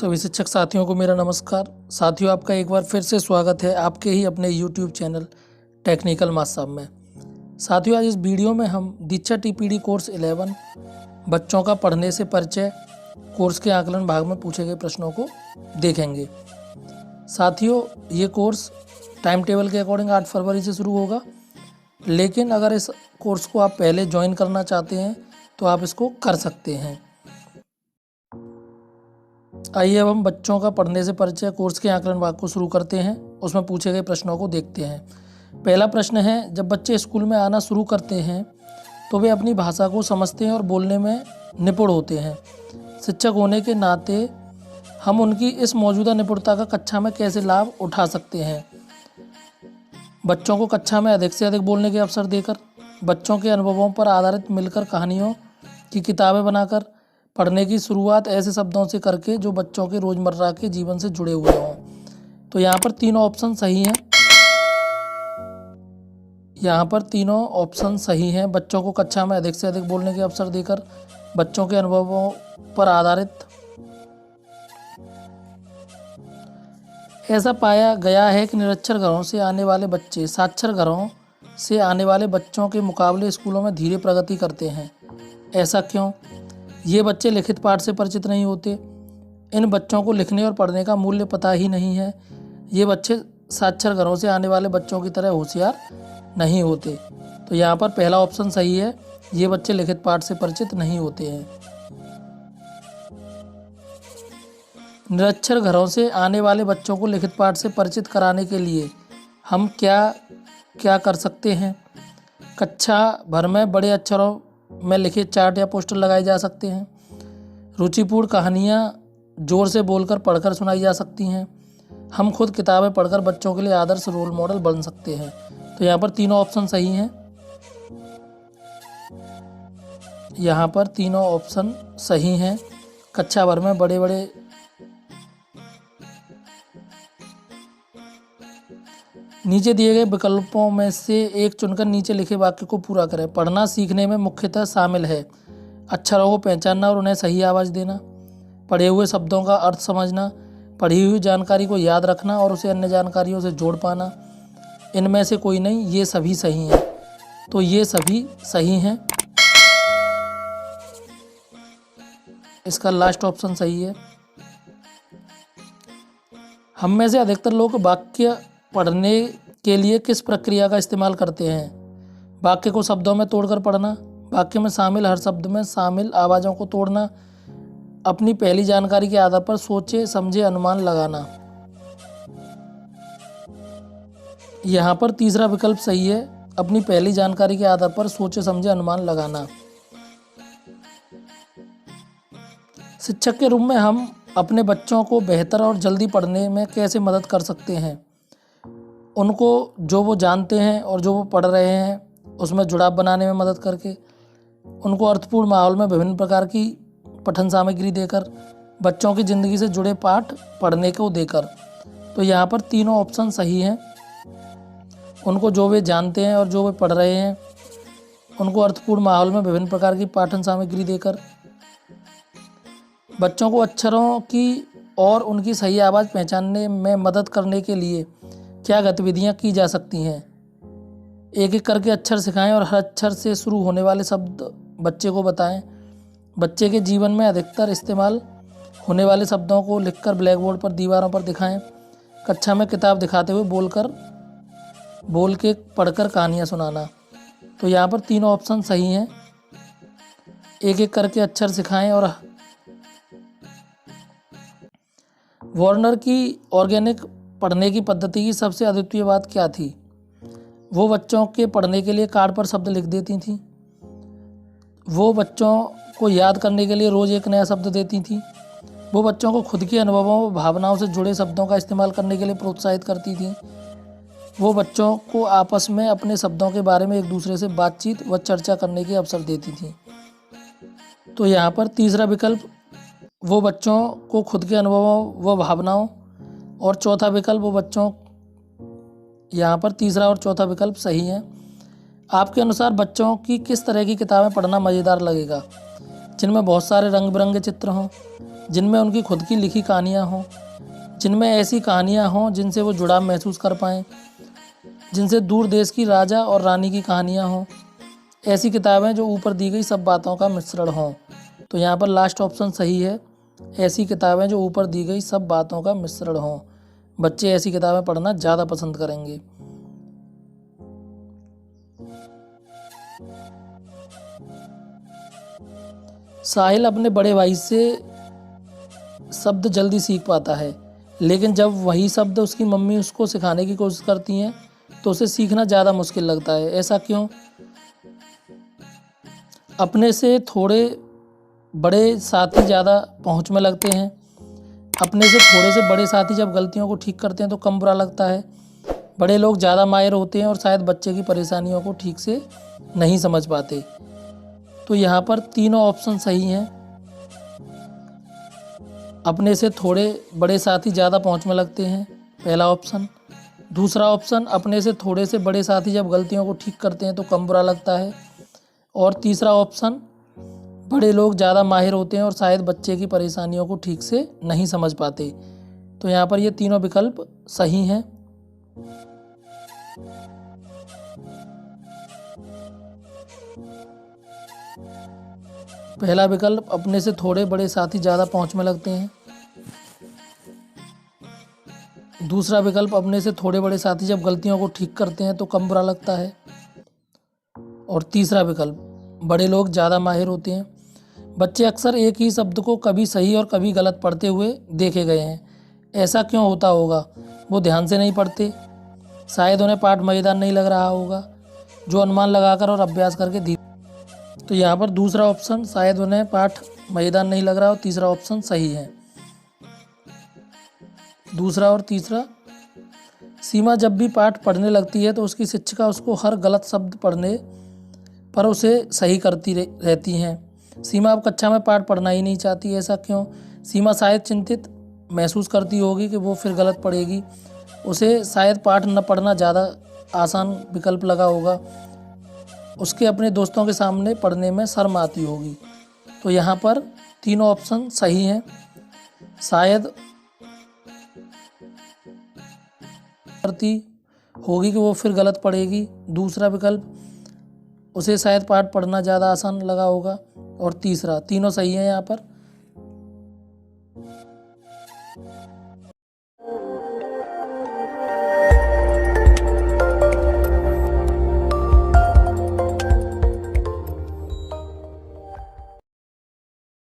सभी शिक्षक साथियों को मेरा नमस्कार। साथियों, आपका एक बार फिर से स्वागत है आपके ही अपने YouTube चैनल टेक्निकल मास साहब में। साथियों, आज इस वीडियो में हम दीक्षा TPD कोर्स 11 बच्चों का पढ़ने से परिचय कोर्स के आकलन भाग में पूछे गए प्रश्नों को देखेंगे। साथियों, ये कोर्स टाइम टेबल के अकॉर्डिंग 8 फरवरी से शुरू होगा, लेकिन अगर इस कोर्स को आप पहले ज्वाइन करना चाहते हैं तो आप इसको कर सकते हैं। आइए अब हम बच्चों का पढ़ने से परिचय कोर्स के आकलन भाग को शुरू करते हैं। उसमें पूछे गए प्रश्नों को देखते हैं। पहला प्रश्न है, जब बच्चे स्कूल में आना शुरू करते हैं तो वे अपनी भाषा को समझते हैं और बोलने में निपुण होते हैं। शिक्षक होने के नाते हम उनकी इस मौजूदा निपुणता का कक्षा में कैसे लाभ उठा सकते हैं? बच्चों को कक्षा में अधिक से अधिक बोलने के अवसर देकर, बच्चों के अनुभवों पर आधारित मिलकर कहानियों की किताबें बनाकर, पढ़ने की शुरुआत ऐसे शब्दों से करके जो बच्चों के रोज़मर्रा के जीवन से जुड़े हुए हों। तो यहाँ पर तीनों ऑप्शन सही हैं। बच्चों को कक्षा में अधिक से अधिक बोलने के अवसर देकर, बच्चों के अनुभवों पर आधारित। ऐसा पाया गया है कि निरक्षर घरों से आने वाले बच्चे साक्षर घरों से आने वाले बच्चों के मुकाबले स्कूलों में धीरे प्रगति करते हैं। ऐसा क्यों? ये बच्चे लिखित पाठ से परिचित नहीं होते। इन बच्चों को लिखने और पढ़ने का मूल्य पता ही नहीं है। ये बच्चे साक्षर घरों से आने वाले बच्चों की तरह होशियार नहीं होते। तो यहाँ पर पहला ऑप्शन सही है, ये बच्चे लिखित पाठ से परिचित नहीं होते हैं। निरक्षर घरों से आने वाले बच्चों को लिखित पाठ से परिचित कराने के लिए हम क्या कर सकते हैं? कक्षा भर में बड़े अक्षरों में लिखे चार्ट या पोस्टर लगाए जा सकते हैं। रुचिपूर्ण कहानियाँ जोर से बोलकर पढ़कर सुनाई जा सकती हैं। हम खुद किताबें पढ़कर बच्चों के लिए आदर्श रोल मॉडल बन सकते हैं। तो यहाँ पर तीनों ऑप्शन सही हैं। कक्षा भर में बड़े नीचे दिए गए विकल्पों में से एक चुनकर नीचे लिखे वाक्य को पूरा करें। पढ़ना सीखने में मुख्यतः शामिल है अक्षरों को पहचानना और उन्हें सही आवाज़ देना, पढ़े हुए शब्दों का अर्थ समझना, पढ़ी हुई जानकारी को याद रखना और उसे अन्य जानकारियों से जोड़ पाना। इनमें से कोई नहीं, ये सभी सही हैं। तो ये सभी सही हैं। इसका लास्ट ऑप्शन सही है। हम में से अधिकतर लोग वाक्य पढ़ने के लिए किस प्रक्रिया का इस्तेमाल करते हैं? वाक्य को शब्दों में तोड़कर पढ़ना, वाक्य में शामिल हर शब्द में शामिल आवाज़ों को तोड़ना, अपनी पहली जानकारी के आधार पर सोचे समझे अनुमान लगाना। यहाँ पर तीसरा विकल्प सही है, अपनी पहली जानकारी के आधार पर सोचे समझे अनुमान लगाना। शिक्षक के रूप में हम अपने बच्चों को बेहतर और जल्दी पढ़ने में कैसे मदद कर सकते हैं? उनको जो वो जानते हैं और जो वो पढ़ रहे हैं उसमें जुड़ाव बनाने में मदद करके, उनको अर्थपूर्ण माहौल में विभिन्न प्रकार की पठन सामग्री देकर, बच्चों की ज़िंदगी से जुड़े पाठ पढ़ने को देकर। तो यहाँ पर तीनों ऑप्शन सही हैं। उनको जो वे जानते हैं और जो वे पढ़ रहे हैं उनको अर्थपूर्ण माहौल में विभिन्न प्रकार की पाठन सामग्री देकर, बच्चों को अक्षरों की और उनकी सही आवाज़ पहचानने में मदद करने के लिए क्या गतिविधियां की जा सकती हैं? एक एक करके अक्षर सिखाएं और हर अक्षर से शुरू होने वाले शब्द बच्चे को बताएं। बच्चे के जीवन में अधिकतर इस्तेमाल होने वाले शब्दों को लिखकर ब्लैक बोर्ड पर दीवारों पर दिखाएं। कक्षा में किताब दिखाते हुए बोल के पढ़कर कहानियाँ सुनाना। तो यहाँ पर तीनों ऑप्शन सही हैं। एक एक करके अक्षर सिखाएं और वार्नर की ऑर्गेनिक पढ़ने की पद्धति की सबसे अद्वितीय बात क्या थी? वो बच्चों के पढ़ने के लिए कार्ड पर शब्द लिख देती थी। वो बच्चों को याद करने के लिए रोज़ एक नया शब्द देती थी। वो बच्चों को खुद के अनुभवों व भावनाओं से जुड़े शब्दों का इस्तेमाल करने के लिए प्रोत्साहित करती थी। वो बच्चों को आपस में अपने शब्दों के बारे में एक दूसरे से बातचीत व चर्चा करने के अवसर देती थी। तो यहाँ पर तीसरा विकल्प, वो बच्चों को खुद के अनुभवों व भावनाओं, और चौथा विकल्प वो बच्चों, यहाँ पर तीसरा और चौथा विकल्प सही हैं। आपके अनुसार बच्चों की किस तरह की किताबें पढ़ना मज़ेदार लगेगा? जिनमें बहुत सारे रंग बिरंगे चित्र हों, जिनमें उनकी खुद की लिखी कहानियाँ हों, जिनमें ऐसी कहानियाँ हों जिनसे वो जुड़ाव महसूस कर पाएँ, जिनसे दूर देश की राजा और रानी की कहानियाँ हों। ऐसी किताबें जो ऊपर दी गई सब बातों का मिश्रण हों। तो यहाँ पर लास्ट ऑप्शन सही है, ऐसी किताबें जो ऊपर दी गई सब बातों का मिश्रण हों। बच्चे ऐसी किताबें पढ़ना ज़्यादा पसंद करेंगे। साहिल अपने बड़े भाई से शब्द जल्दी सीख पाता है, लेकिन जब वही शब्द उसकी मम्मी उसको सिखाने की कोशिश करती हैं तो उसे सीखना ज़्यादा मुश्किल लगता है। ऐसा क्यों? अपने से थोड़े बड़े साथी ज़्यादा पहुंच में लगते हैं। अपने से थोड़े से बड़े साथी जब गलतियों को ठीक करते हैं तो कम बुरा लगता है। बड़े लोग ज़्यादा माहिर होते हैं और शायद बच्चे की परेशानियों को ठीक से नहीं समझ पाते। तो यहाँ पर तीनों ऑप्शन सही हैं। अपने से थोड़े बड़े साथी ज़्यादा पहुंच में लगते हैं, पहला ऑप्शन। दूसरा ऑप्शन, अपने से थोड़े से बड़े साथी जब गलतियों को ठीक करते हैं तो कम बुरा लगता है। और तीसरा ऑप्शन, बड़े लोग ज़्यादा माहिर होते हैं और शायद बच्चे की परेशानियों को ठीक से नहीं समझ पाते। तो यहाँ पर ये तीनों विकल्प सही हैं। पहला विकल्प, अपने से थोड़े बड़े साथी ज़्यादा पहुंच में लगते हैं। दूसरा विकल्प, अपने से थोड़े बड़े साथी जब गलतियों को ठीक करते हैं तो कम बुरा लगता है। और तीसरा विकल्प, बड़े लोग ज़्यादा माहिर होते हैं। बच्चे अक्सर एक ही शब्द को कभी सही और कभी गलत पढ़ते हुए देखे गए हैं। ऐसा क्यों होता होगा? वो ध्यान से नहीं पढ़ते, शायद उन्हें पाठ मज़ेदार नहीं लग रहा होगा, जो अनुमान लगाकर और अभ्यास करके धीरे। तो यहाँ पर दूसरा ऑप्शन, शायद उन्हें पाठ मज़ेदार नहीं लग रहा हो, तीसरा ऑप्शन सही है। दूसरा और तीसरा। सीमा जब भी पाठ पढ़ने लगती है तो उसकी शिक्षिका उसको हर गलत शब्द पढ़ने पर उसे सही करती रहती हैं। सीमा अब कक्षा में पाठ पढ़ना ही नहीं चाहती। ऐसा क्यों? सीमा शायद चिंतित महसूस करती होगी कि वो फिर गलत पढ़ेगी। उसे शायद पाठ न पढ़ना ज़्यादा आसान विकल्प लगा होगा। उसके अपने दोस्तों के सामने पढ़ने में शर्म आती होगी। तो यहाँ पर तीनों ऑप्शन सही हैं। शायद करती होगी कि वो फिर गलत पढ़ेगी। दूसरा विकल्प, उसे शायद पाठ पढ़ना ज़्यादा आसान लगा होगा। और तीसरा, तीनों सही हैं यहाँ पर।